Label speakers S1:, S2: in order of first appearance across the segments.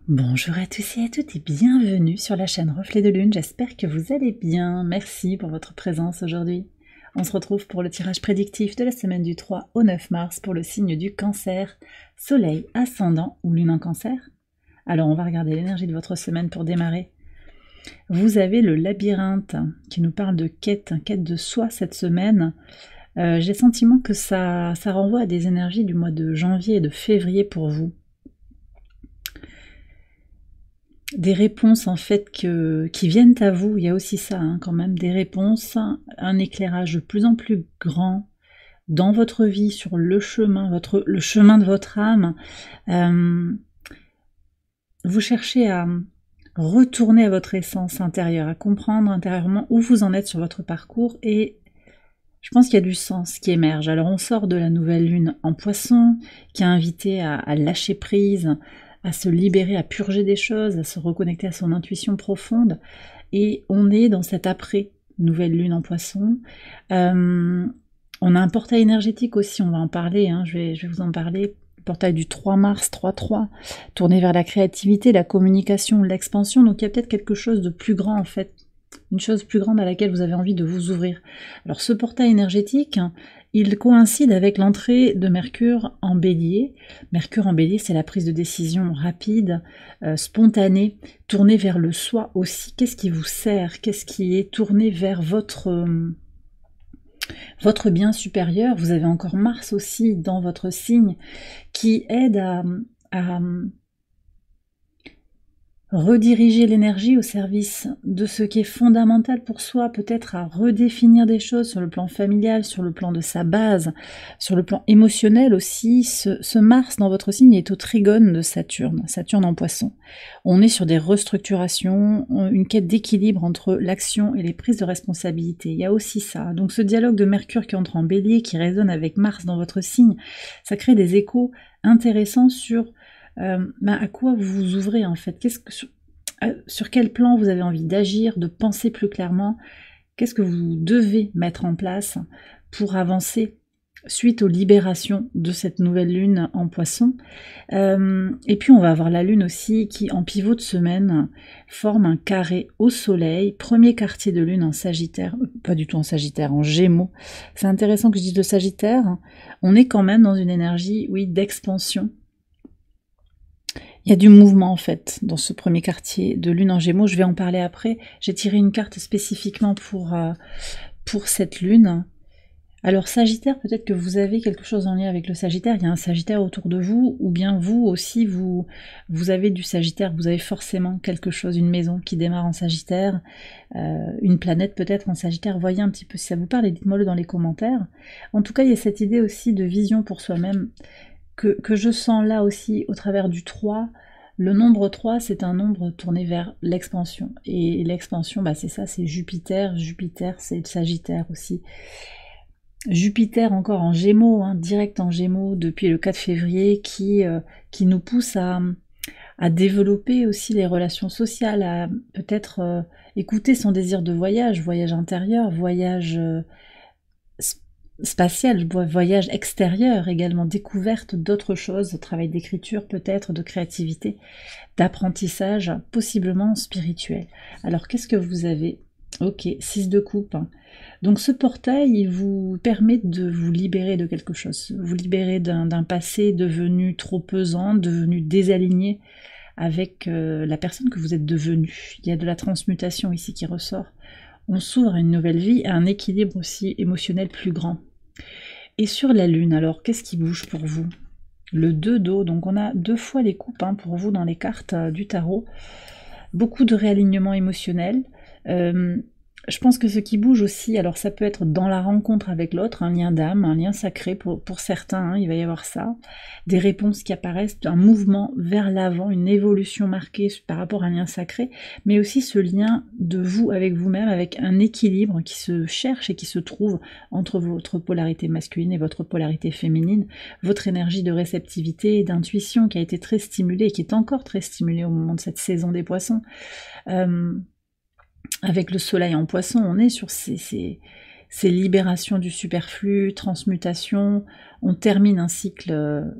S1: Bonjour à tous et à toutes et bienvenue sur la chaîne Reflet de Lune, j'espère que vous allez bien, merci pour votre présence aujourd'hui. On se retrouve pour le tirage prédictif de la semaine du 3 au 9 mars pour le signe du Cancer, Soleil, Ascendant ou Lune en Cancer. Alors on va regarder l'énergie de votre semaine pour démarrer. Vous avez le labyrinthe qui nous parle de quête de soi cette semaine. J'ai le sentiment que ça renvoie à des énergies du mois de janvier et de février pour vous. Des réponses en fait qui viennent à vous, il y a aussi ça quand même, des réponses, un éclairage de plus en plus grand dans votre vie, sur le chemin, le chemin de votre âme. Vous cherchez à retourner à votre essence intérieure, à comprendre intérieurement où vous en êtes sur votre parcours et je pense qu'il y a du sens qui émerge. Alors on sort de la nouvelle lune en Poisson qui a invité à lâcher prise, à se libérer, à purger des choses, à se reconnecter à son intuition profonde. Et on est dans cette après nouvelle lune en Poisson. On a un portail énergétique aussi, on va en parler, je vais vous en parler. Le portail du 3 mars, 3-3, tourné vers la créativité, la communication, l'expansion. Donc il y a peut-être quelque chose de plus grand en fait, une chose plus grande à laquelle vous avez envie de vous ouvrir. Alors ce portail énergétique, il coïncide avec l'entrée de Mercure en Bélier. Mercure en Bélier, c'est la prise de décision rapide, spontanée, tournée vers le soi aussi. Qu'est-ce qui vous sert? Qu'est-ce qui est tourné vers votre bien supérieur? Vous avez encore Mars aussi dans votre signe qui aide à rediriger l'énergie au service de ce qui est fondamental pour soi, peut-être à redéfinir des choses sur le plan familial, sur le plan de sa base, sur le plan émotionnel aussi. Ce Mars dans votre signe est au trigone de Saturne, Saturne en Poisson. On est sur des restructurations, une quête d'équilibre entre l'action et les prises de responsabilité. Il y a aussi ça. Donc ce dialogue de Mercure qui entre en Bélier, qui résonne avec Mars dans votre signe, ça crée des échos intéressants sur à quoi vous vous ouvrez en fait, sur quel plan vous avez envie d'agir, de penser plus clairement, qu'est-ce que vous devez mettre en place pour avancer suite aux libérations de cette nouvelle lune en Poisson. Et puis on va avoir la lune aussi qui en pivot de semaine forme un carré au soleil, premier quartier de lune en Sagittaire, pas du tout en Sagittaire, en Gémeaux. C'est intéressant que je dise le Sagittaire, on est quand même dans une énergie, oui, d'expansion. Il y a du mouvement en fait dans ce premier quartier de lune en Gémeaux, je vais en parler après. J'ai tiré une carte spécifiquement pour cette lune. Alors Sagittaire, peut-être que vous avez quelque chose en lien avec le Sagittaire, il y a un Sagittaire autour de vous, ou bien vous aussi, vous avez du Sagittaire, vous avez forcément quelque chose, une maison qui démarre en Sagittaire, une planète peut-être en Sagittaire, voyez un petit peu si ça vous parle et dites-moi-le dans les commentaires. En tout cas, il y a cette idée aussi de vision pour soi-même, que je sens là aussi au travers du 3. Le nombre 3, c'est un nombre tourné vers l'expansion. Et l'expansion, c'est ça, c'est Jupiter. Jupiter, c'est le Sagittaire aussi. Jupiter encore en Gémeaux, direct en Gémeaux depuis le 4 février, qui nous pousse à développer aussi les relations sociales, à peut-être écouter son désir de voyage, voyage intérieur, voyage spatial, voyage extérieur également, découverte d'autres choses, travail d'écriture peut-être, de créativité, d'apprentissage, possiblement spirituel. Alors qu'est-ce que vous avez? Ok, 6 de coupe. Donc ce portail, il vous permet de vous libérer de quelque chose, vous libérer d'un passé devenu trop pesant, devenu désaligné avec la personne que vous êtes devenue. Il y a de la transmutation ici qui ressort. On s'ouvre à une nouvelle vie, à un équilibre aussi émotionnel plus grand. Et sur la lune, alors, qu'est-ce qui bouge pour vous? Le 2 d'eau, donc on a 2 fois les coupes pour vous dans les cartes du tarot. Beaucoup de réalignement émotionnel. Je pense que ce qui bouge aussi, alors ça peut être dans la rencontre avec l'autre, un lien d'âme, un lien sacré pour certains, il va y avoir ça, des réponses qui apparaissent, un mouvement vers l'avant, une évolution marquée par rapport à un lien sacré, mais aussi ce lien de vous avec vous-même, avec un équilibre qui se cherche et qui se trouve entre votre polarité masculine et votre polarité féminine, votre énergie de réceptivité et d'intuition qui a été très stimulée et qui est encore très stimulée au moment de cette saison des poissons. Avec le soleil en Poisson, on est sur ces c'est libération du superflu, transmutation. On termine un cycle,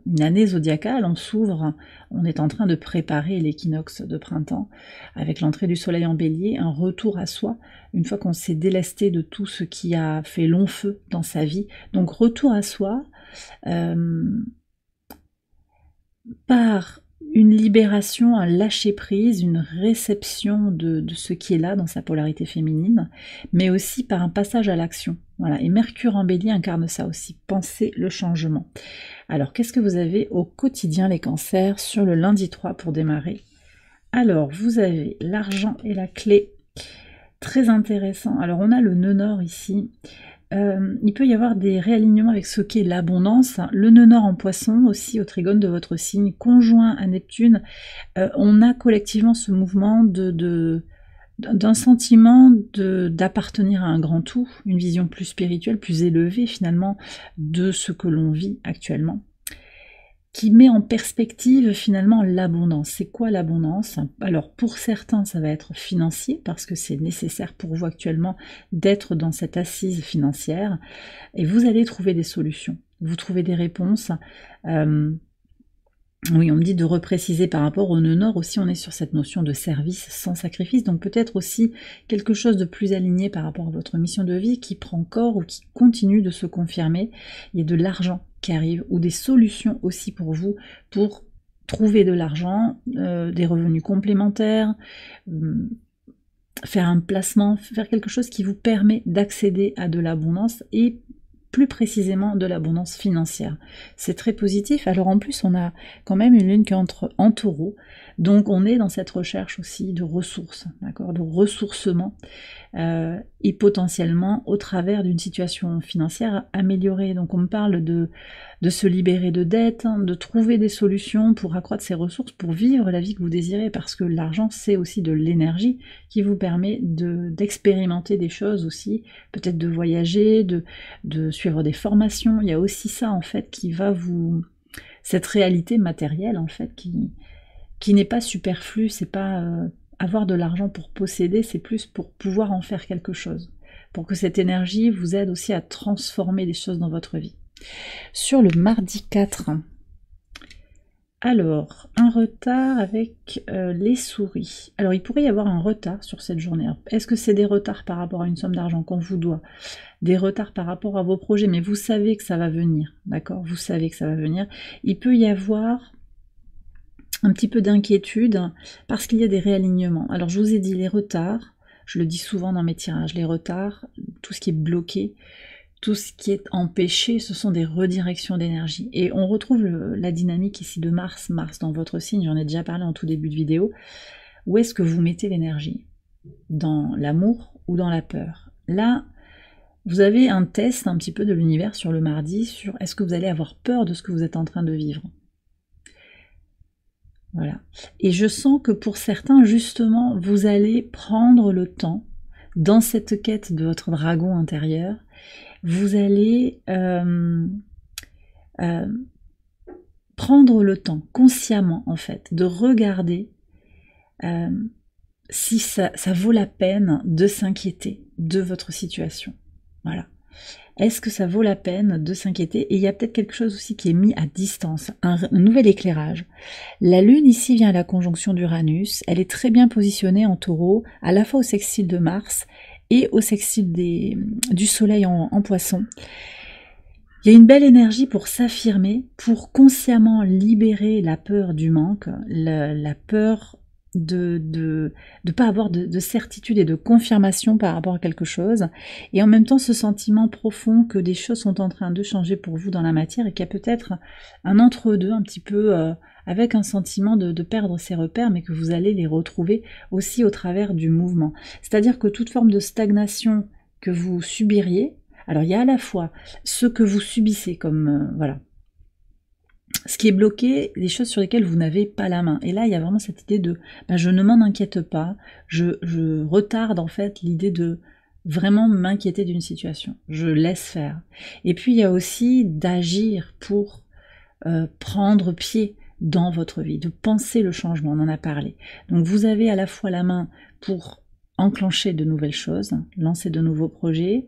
S1: une année zodiacale, on s'ouvre, on est en train de préparer l'équinoxe de printemps avec l'entrée du soleil en bélier, un retour à soi, une fois qu'on s'est délesté de tout ce qui a fait long feu dans sa vie. Donc retour à soi, par une libération, un lâcher-prise, une réception de ce qui est là dans sa polarité féminine, mais aussi par un passage à l'action. Voilà. Et Mercure en bélier incarne ça aussi, penser le changement. Alors, qu'est-ce que vous avez au quotidien, les cancers, sur le lundi 3 pour démarrer? Alors, vous avez l'argent et la clé, très intéressant. Alors, on a le nœud nord ici. Il peut y avoir des réalignements avec ce qu'est l'abondance. Le nœud nord en poisson, aussi au trigone de votre signe, conjoint à Neptune. On a collectivement ce mouvement d'un sentiment d'appartenir à un grand tout, une vision plus spirituelle, plus élevée finalement de ce que l'on vit actuellement, qui met en perspective finalement l'abondance. C'est quoi l'abondance? Alors pour certains ça va être financier, parce que c'est nécessaire pour vous actuellement d'être dans cette assise financière, et vous allez trouver des solutions, vous trouvez des réponses. Oui, on me dit de repréciser par rapport au nœud nord aussi, on est sur cette notion de service sans sacrifice, donc peut-être aussi quelque chose de plus aligné par rapport à votre mission de vie qui prend corps ou qui continue de se confirmer. Il y a de l'argent qui arrive, ou des solutions aussi pour vous, pour trouver de l'argent, des revenus complémentaires, faire un placement, faire quelque chose qui vous permet d'accéder à de l'abondance, et plus précisément de l'abondance financière. C'est très positif. Alors en plus, on a quand même une lune qui entre en taureau, donc on est dans cette recherche aussi de ressources, d'accord, de ressourcement, et potentiellement au travers d'une situation financière améliorée. Donc on me parle de se libérer de dettes, hein, de trouver des solutions pour accroître ses ressources, pour vivre la vie que vous désirez, parce que l'argent c'est aussi de l'énergie qui vous permet d'expérimenter des choses aussi, peut-être de voyager, de suivre des formations. Il y a aussi ça en fait qui va vous... cette réalité matérielle en fait qui n'est pas superflue, c'est pas avoir de l'argent pour posséder, c'est plus pour pouvoir en faire quelque chose, pour que cette énergie vous aide aussi à transformer des choses dans votre vie. Sur le mardi 4, alors, un retard avec les souris. Alors, il pourrait y avoir un retard sur cette journée. Est-ce que c'est des retards par rapport à une somme d'argent qu'on vous doit? Des retards par rapport à vos projets, mais vous savez que ça va venir, d'accord? Vous savez que ça va venir. Il peut y avoir un petit peu d'inquiétude parce qu'il y a des réalignements. Alors, je vous ai dit les retards, je le dis souvent dans mes tirages, les retards, tout ce qui est bloqué, tout ce qui est empêché, ce sont des redirections d'énergie. Et on retrouve la dynamique ici de Mars dans votre signe, j'en ai déjà parlé en tout début de vidéo. Où est-ce que vous mettez l'énergie? Dans l'amour ou dans la peur? Là, vous avez un test un petit peu de l'univers sur le mardi, sur est-ce que vous allez avoir peur de ce que vous êtes en train de vivre? Voilà. Et je sens que pour certains, justement, vous allez prendre le temps, dans cette quête de votre dragon intérieur, vous allez prendre le temps, consciemment en fait, de regarder si ça vaut la peine de s'inquiéter de votre situation. Voilà. Est-ce que ça vaut la peine de s'inquiéter? Et il y a peut-être quelque chose aussi qui est mis à distance, un nouvel éclairage. La Lune ici vient à la conjonction d'Uranus, elle est très bien positionnée en taureau, à la fois au sextile de Mars et au sextile du Soleil en Poisson. Il y a une belle énergie pour s'affirmer, pour consciemment libérer la peur du manque, la peur de pas avoir de certitude et de confirmation par rapport à quelque chose, et en même temps ce sentiment profond que des choses sont en train de changer pour vous dans la matière, et qu'il y a peut-être un entre-deux un petit peu avec un sentiment de perdre ses repères, mais que vous allez les retrouver aussi au travers du mouvement. C'est-à-dire que toute forme de stagnation que vous subiriez, alors il y a à la fois ce que vous subissez comme voilà, ce qui est bloqué, des choses sur lesquelles vous n'avez pas la main. Et là, il y a vraiment cette idée de je ne m'en inquiète pas, je retarde en fait l'idée de vraiment m'inquiéter d'une situation. Je laisse faire. Et puis, il y a aussi d'agir pour prendre pied dans votre vie, de penser le changement, on en a parlé. Donc, vous avez à la fois la main pour enclencher de nouvelles choses, lancer de nouveaux projets,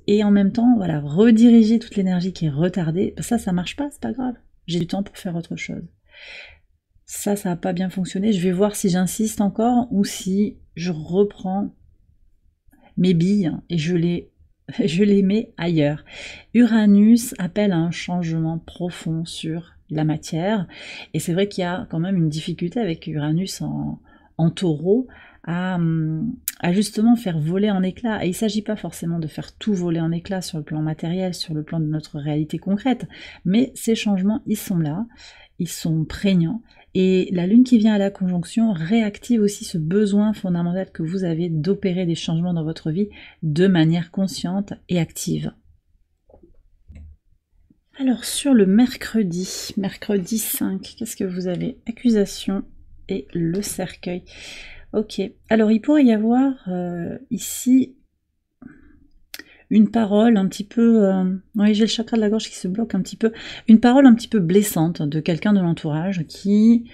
S1: et en même temps, voilà, rediriger toute l'énergie qui est retardée. Ça marche pas, c'est pas grave. J'ai du temps pour faire autre chose. Ça n'a pas bien fonctionné. Je vais voir si j'insiste encore ou si je reprends mes billes et je les mets ailleurs. Uranus appelle à un changement profond sur la matière. Et c'est vrai qu'il y a quand même une difficulté avec Uranus en taureau à justement faire voler en éclats. Et il ne s'agit pas forcément de faire tout voler en éclats sur le plan matériel, sur le plan de notre réalité concrète. Mais ces changements, ils sont là, ils sont prégnants. Et la lune qui vient à la conjonction réactive aussi ce besoin fondamental que vous avez d'opérer des changements dans votre vie de manière consciente et active. Alors sur le mercredi 5, qu'est-ce que vous avez? Accusation et le cercueil. Ok, alors il pourrait y avoir ici une parole un petit peu... oui, j'ai le chakra de la gorge qui se bloque un petit peu. Une parole un petit peu blessante de quelqu'un de l'entourage qui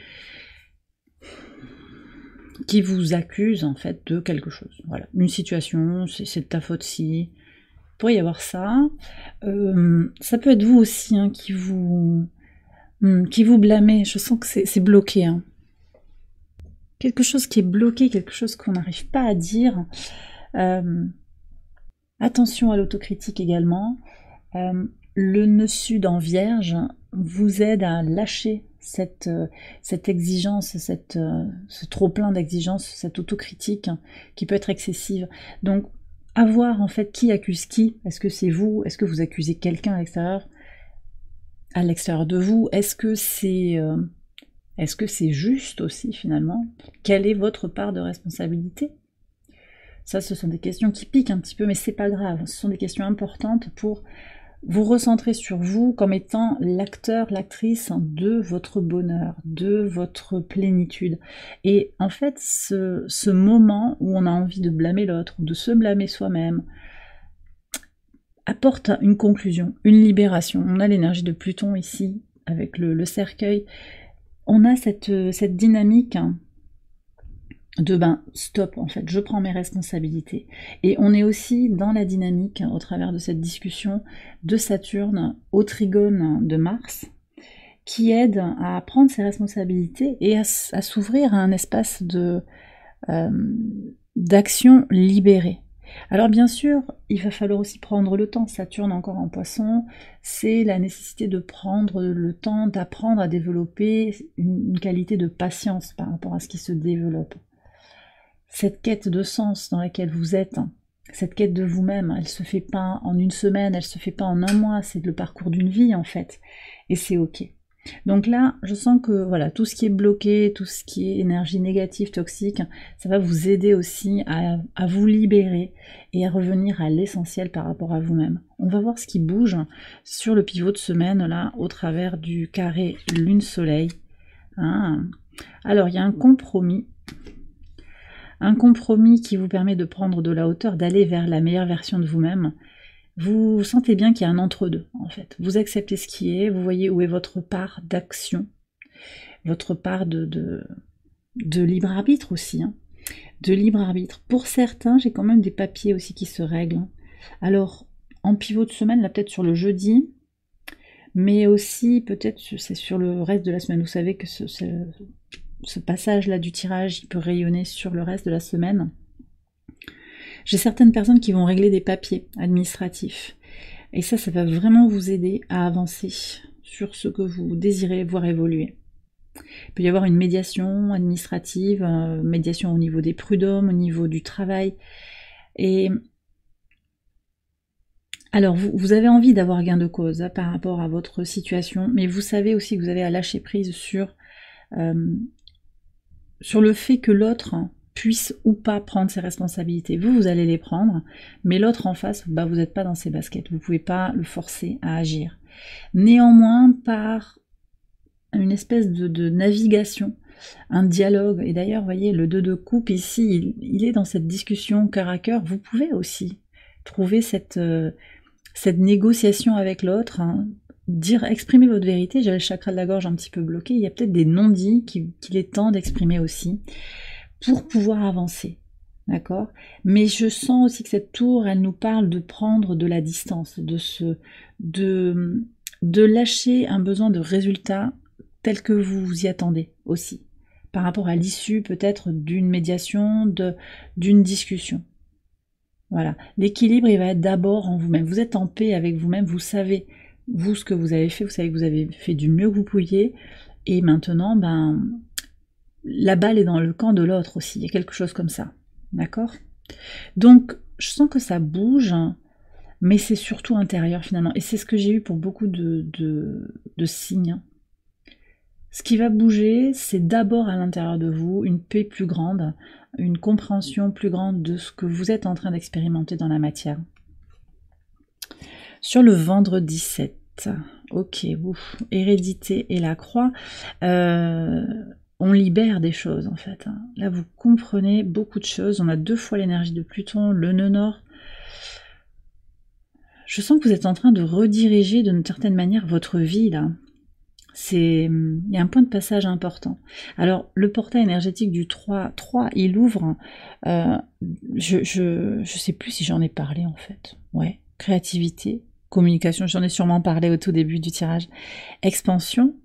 S1: vous accuse en fait de quelque chose. Voilà, une situation, c'est de ta faute si... Il pourrait y avoir ça. Ça peut être vous aussi hein, qui vous blâmez. Je sens que c'est bloqué. Hein. Quelque chose qui est bloqué, quelque chose qu'on n'arrive pas à dire. Attention à l'autocritique également. Le nœud sud en vierge vous aide à lâcher cette exigence, ce trop-plein d'exigence, cette autocritique qui peut être excessive. Donc, à voir en fait qui accuse qui. Est-ce que c'est vous? Est-ce que vous accusez quelqu'un à l'extérieur de vous? Est-ce que c'est juste aussi finalement? Quelle est votre part de responsabilité? Ça, ce sont des questions qui piquent un petit peu, mais c'est pas grave. Ce sont des questions importantes pour vous recentrer sur vous comme étant l'acteur, l'actrice de votre bonheur, de votre plénitude. Et en fait, ce moment où on a envie de blâmer l'autre, ou de se blâmer soi-même, apporte une conclusion, une libération. On a l'énergie de Pluton ici, avec le cercueil. On a cette dynamique de stop en fait, je prends mes responsabilités. Et on est aussi dans la dynamique, au travers de cette discussion, de Saturne au trigone de Mars, qui aide à prendre ses responsabilités et à s'ouvrir à un espace d'action libérée. Alors bien sûr, il va falloir aussi prendre le temps. Saturne encore en Poisson, c'est la nécessité de prendre le temps, d'apprendre à développer une qualité de patience par rapport à ce qui se développe. Cette quête de sens dans laquelle vous êtes, cette quête de vous-même, elle se fait pas en une semaine, elle se fait pas en un mois, c'est le parcours d'une vie en fait, et c'est ok. Donc là, je sens que voilà, tout ce qui est bloqué, tout ce qui est énergie négative, toxique, ça va vous aider aussi à vous libérer et à revenir à l'essentiel par rapport à vous-même. On va voir ce qui bouge sur le pivot de semaine, là, au travers du carré Lune-Soleil. Alors, il y a un compromis qui vous permet de prendre de la hauteur, d'aller vers la meilleure version de vous-même. Vous sentez bien qu'il y a un entre-deux, en fait. Vous acceptez ce qui est, vous voyez où est votre part d'action, votre part de libre arbitre aussi, hein. De libre arbitre. Pour certains, j'ai quand même des papiers aussi qui se règlent. Alors, en pivot de semaine, là peut-être sur le jeudi, mais aussi peut-être c'est sur le reste de la semaine. Vous savez que ce passage-là du tirage, il peut rayonner sur le reste de la semaine. J'ai certaines personnes qui vont régler des papiers administratifs. Et ça va vraiment vous aider à avancer sur ce que vous désirez voir évoluer. Il peut y avoir une médiation administrative, médiation au niveau des prud'hommes, au niveau du travail. Et alors, vous avez envie d'avoir gain de cause par rapport à votre situation, mais vous savez aussi que vous avez à lâcher prise sur le fait que l'autre puisse ou pas prendre ses responsabilités. Vous allez les prendre, mais l'autre en face, vous n'êtes pas dans ses baskets. Vous ne pouvez pas le forcer à agir. Néanmoins, par une espèce de navigation, un dialogue, et d'ailleurs, vous voyez, le 2 de coupe ici, il est dans cette discussion cœur à cœur. Vous pouvez aussi trouver cette négociation avec l'autre, hein, exprimer votre vérité. J'avais le chakra de la gorge un petit peu bloqué, il y a peut-être des non-dits qu'il est temps d'exprimer aussi, pour pouvoir avancer. d'accord? Mais je sens aussi que cette tour, elle nous parle de prendre de la distance, de, de lâcher un besoin de résultat tel que vous vous y attendez aussi, par rapport à l'issue peut-être d'une médiation, d'une discussion. Voilà, l'équilibre, il va être d'abord en vous-même. Vous êtes en paix avec vous-même, vous savez, vous, ce que vous avez fait, vous savez que vous avez fait du mieux que vous pouviez, et maintenant, ben, la balle est dans le camp de l'autre aussi, il y a quelque chose comme ça, d'accord? Donc, je sens que ça bouge, mais c'est surtout intérieur finalement, et c'est ce que j'ai eu pour beaucoup de signes. Ce qui va bouger, c'est d'abord à l'intérieur de vous une paix plus grande, une compréhension plus grande de ce que vous êtes en train d'expérimenter dans la matière. Sur le vendredi 7, ok, ouf, hérédité et la croix, on libère des choses en fait. Là, vous comprenez beaucoup de choses. On a 2 fois l'énergie de Pluton, le nœud nord. Je sens que vous êtes en train de rediriger d'une certaine manière votre vie là. Il y a un point de passage important. Alors, le portail énergétique du 3, il ouvre, je sais plus si j'en ai parlé en fait. Ouais, créativité, communication, j'en ai sûrement parlé au tout début du tirage. Expansion,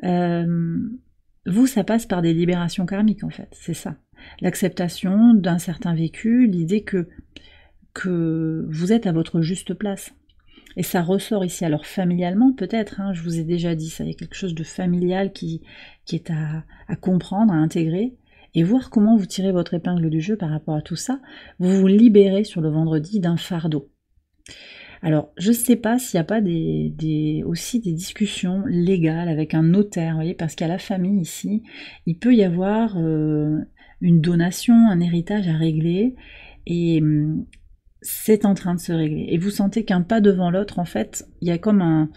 S1: vous, ça passe par des libérations karmiques en fait, c'est ça. L'acceptation d'un certain vécu, l'idée que vous êtes à votre juste place. Et ça ressort ici, alors familialement peut-être, je vous ai déjà dit ça, il y a quelque chose de familial qui est à comprendre, à intégrer, et voir comment vous tirez votre épingle du jeu par rapport à tout ça. Vous vous libérez sur le vendredi d'un fardeau. Alors, je ne sais pas s'il n'y a pas aussi des discussions légales avec un notaire, vous voyez, parce qu'à la famille ici, il peut y avoir une donation, un héritage à régler, et c'est en train de se régler. Et vous sentez qu'un pas devant l'autre, en fait, il y a comme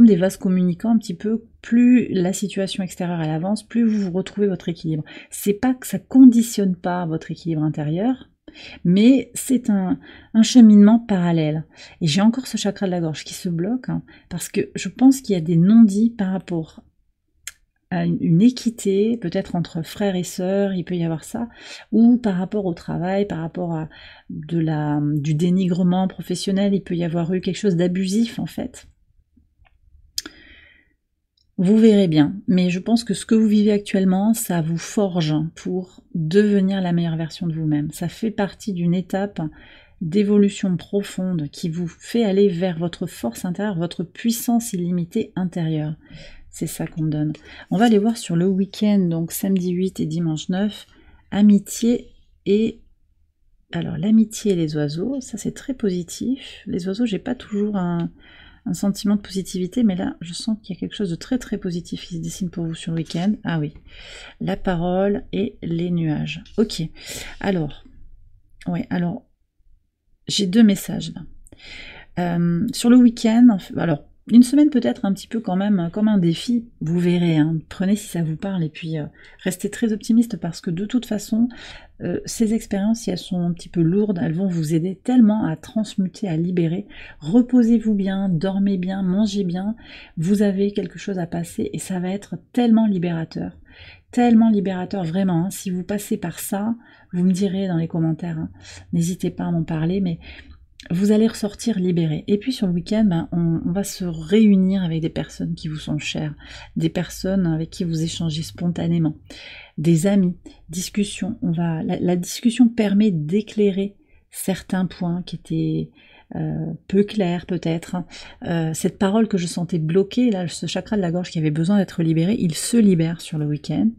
S1: des vases communicants un petit peu. Plus la situation extérieure elle avance, plus vous retrouvez votre équilibre. C'est pas que ça conditionne pas votre équilibre intérieur, mais c'est un cheminement parallèle. Et j'ai encore ce chakra de la gorge qui se bloque, parce que je pense qu'il y a des non-dits par rapport à une équité, peut-être entre frères et sœurs, il peut y avoir ça, ou par rapport au travail, par rapport à du dénigrement professionnel, il peut y avoir eu quelque chose d'abusif en fait. Vous verrez bien, mais je pense que ce que vous vivez actuellement, ça vous forge pour devenir la meilleure version de vous-même. Ça fait partie d'une étape d'évolution profonde qui vous fait aller vers votre force intérieure, votre puissance illimitée intérieure. C'est ça qu'on donne. On va aller voir sur le week-end, donc samedi 8 et dimanche 9, amitié et... Alors, l'amitié et les oiseaux, ça c'est très positif. Les oiseaux, j'ai pas toujours un sentiment de positivité, mais là, je sens qu'il y a quelque chose de très très positif qui se dessine pour vous sur le week-end. Ah oui, la parole et les nuages. Ok, alors, ouais, alors, j'ai 2 messages là. Sur le week-end, alors, une semaine peut-être un petit peu quand même comme un défi, vous verrez, prenez si ça vous parle et puis restez très optimiste parce que de toute façon, ces expériences, si elles sont un petit peu lourdes, elles vont vous aider tellement à transmuter, à libérer. Reposez-vous bien, dormez bien, mangez bien, vous avez quelque chose à passer et ça va être tellement libérateur vraiment. Si vous passez par ça, vous me direz dans les commentaires, n'hésitez pas à m'en parler, mais vous allez ressortir libéré. Et puis sur le week-end, on va se réunir avec des personnes qui vous sont chères, des personnes avec qui vous échangez spontanément, des amis, discussion. La discussion permet d'éclairer certains points qui étaient peu clairs peut-être. Cette parole que je sentais bloquée, là, ce chakra de la gorge qui avait besoin d'être libéré, il se libère sur le week-end.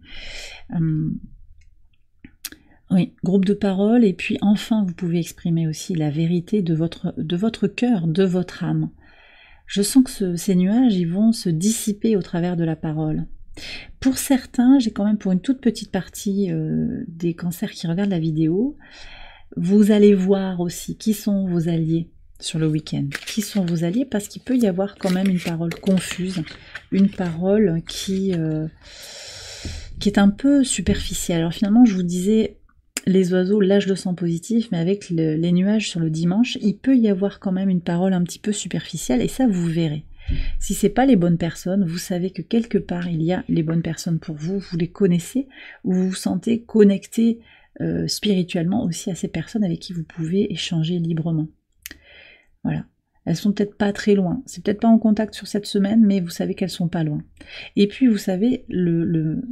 S1: Oui, groupe de parole, et puis enfin vous pouvez exprimer aussi la vérité de votre cœur, de votre âme. Je sens que ces nuages, ils vont se dissiper au travers de la parole. Pour certains, j'ai quand même pour une toute petite partie des cancers qui regardent la vidéo, vous allez voir aussi qui sont vos alliés sur le week-end. Qui sont vos alliés, parce qu'il peut y avoir quand même une parole confuse, une parole qui est un peu superficielle. Alors finalement, je vous disais... Les oiseaux, là je le sens positif, mais avec les nuages sur le dimanche, il peut y avoir quand même une parole un petit peu superficielle, et ça vous verrez. Si c'est pas les bonnes personnes, vous savez que quelque part il y a les bonnes personnes pour vous, vous les connaissez, ou vous vous sentez connecté spirituellement aussi à ces personnes avec qui vous pouvez échanger librement. Voilà. Elles sont peut-être pas très loin. C'est peut-être pas en contact sur cette semaine, mais vous savez qu'elles sont pas loin. Et puis, vous savez, le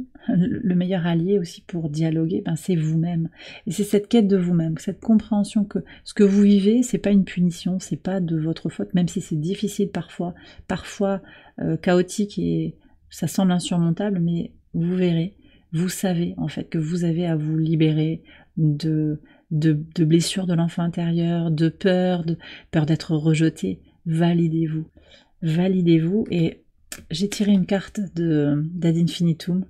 S1: meilleur allié aussi pour dialoguer, ben, c'est vous-même. Et c'est cette quête de vous-même, cette compréhension que ce que vous vivez, c'est pas une punition, c'est pas de votre faute, même si c'est difficile parfois chaotique et ça semble insurmontable, mais vous verrez, vous savez en fait que vous avez à vous libérer de blessures de l'enfant intérieur, de peur d'être rejeté. Validez-vous. Validez-vous. Et j'ai tiré une carte d'Ad Infinitum.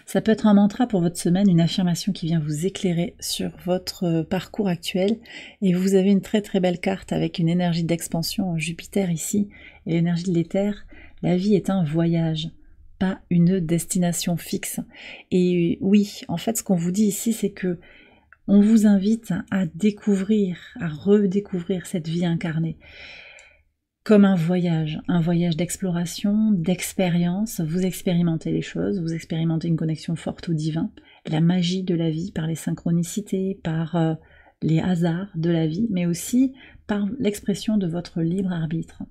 S1: Ça peut être un mantra pour votre semaine, une affirmation qui vient vous éclairer sur votre parcours actuel. Et vous avez une très très belle carte avec une énergie d'expansion, Jupiter ici, et l'énergie de l'éther. La vie est un voyage, pas une destination fixe. Et oui, en fait, ce qu'on vous dit ici, c'est que on vous invite à découvrir, à redécouvrir cette vie incarnée comme un voyage d'exploration, d'expérience. Vous expérimentez les choses, vous expérimentez une connexion forte au divin, la magie de la vie par les synchronicités, par les hasards de la vie, mais aussi par l'expression de votre libre arbitre.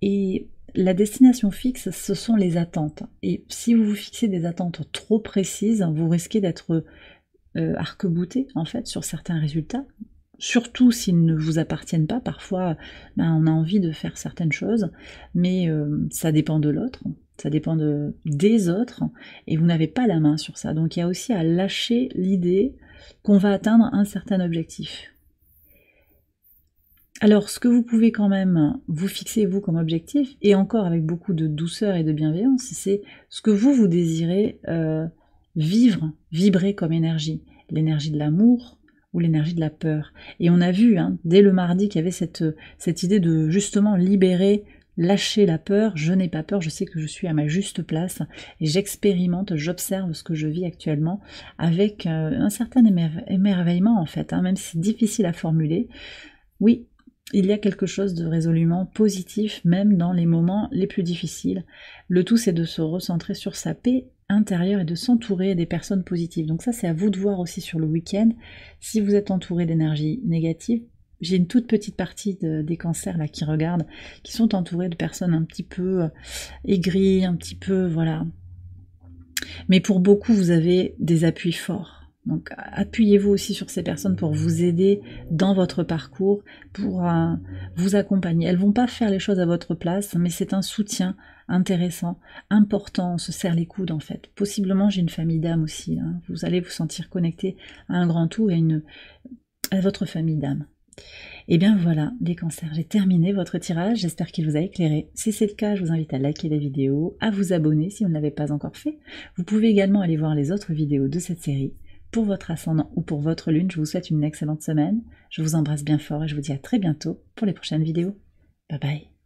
S1: Et la destination fixe, ce sont les attentes. Et si vous vous fixez des attentes trop précises, vous risquez d'être arc-bouté en fait sur certains résultats, surtout s'ils ne vous appartiennent pas. Parfois on a envie de faire certaines choses, mais ça dépend de l'autre, ça dépend des autres, et vous n'avez pas la main sur ça. Donc il y a aussi à lâcher l'idée qu'on va atteindre un certain objectif. Alors ce que vous pouvez quand même vous fixer vous comme objectif, et encore avec beaucoup de douceur et de bienveillance, c'est ce que vous désirez vibrer comme énergie, l'énergie de l'amour ou l'énergie de la peur. Et on a vu dès le mardi qu'il y avait cette idée de justement libérer, lâcher la peur. Je n'ai pas peur, je sais que je suis à ma juste place et j'expérimente, j'observe ce que je vis actuellement avec un certain émerveillement en fait, même si c'est difficile à formuler. Oui, il y a quelque chose de résolument positif même dans les moments les plus difficiles. Le tout c'est de se recentrer sur sa paix intérieure et de s'entourer des personnes positives. Donc ça c'est à vous de voir aussi sur le week-end. Si vous êtes entouré d'énergie négative, j'ai une toute petite partie des cancers là qui regardent, qui sont entourés de personnes un petit peu aigries, un petit peu voilà. Mais pour beaucoup vous avez des appuis forts. Donc appuyez-vous aussi sur ces personnes pour vous aider dans votre parcours, pour vous accompagner. Elles ne vont pas faire les choses à votre place, mais c'est un soutien intéressant, important, on se serre les coudes en fait. Possiblement j'ai une famille d'âmes aussi, vous allez vous sentir connecté à un grand tout et à votre famille d'âmes. Et bien voilà, les cancers, j'ai terminé votre tirage, j'espère qu'il vous a éclairé. Si c'est le cas, je vous invite à liker la vidéo, à vous abonner si vous ne l'avez pas encore fait. Vous pouvez également aller voir les autres vidéos de cette série. Pour votre ascendant ou pour votre lune, je vous souhaite une excellente semaine. Je vous embrasse bien fort et je vous dis à très bientôt pour les prochaines vidéos. Bye bye.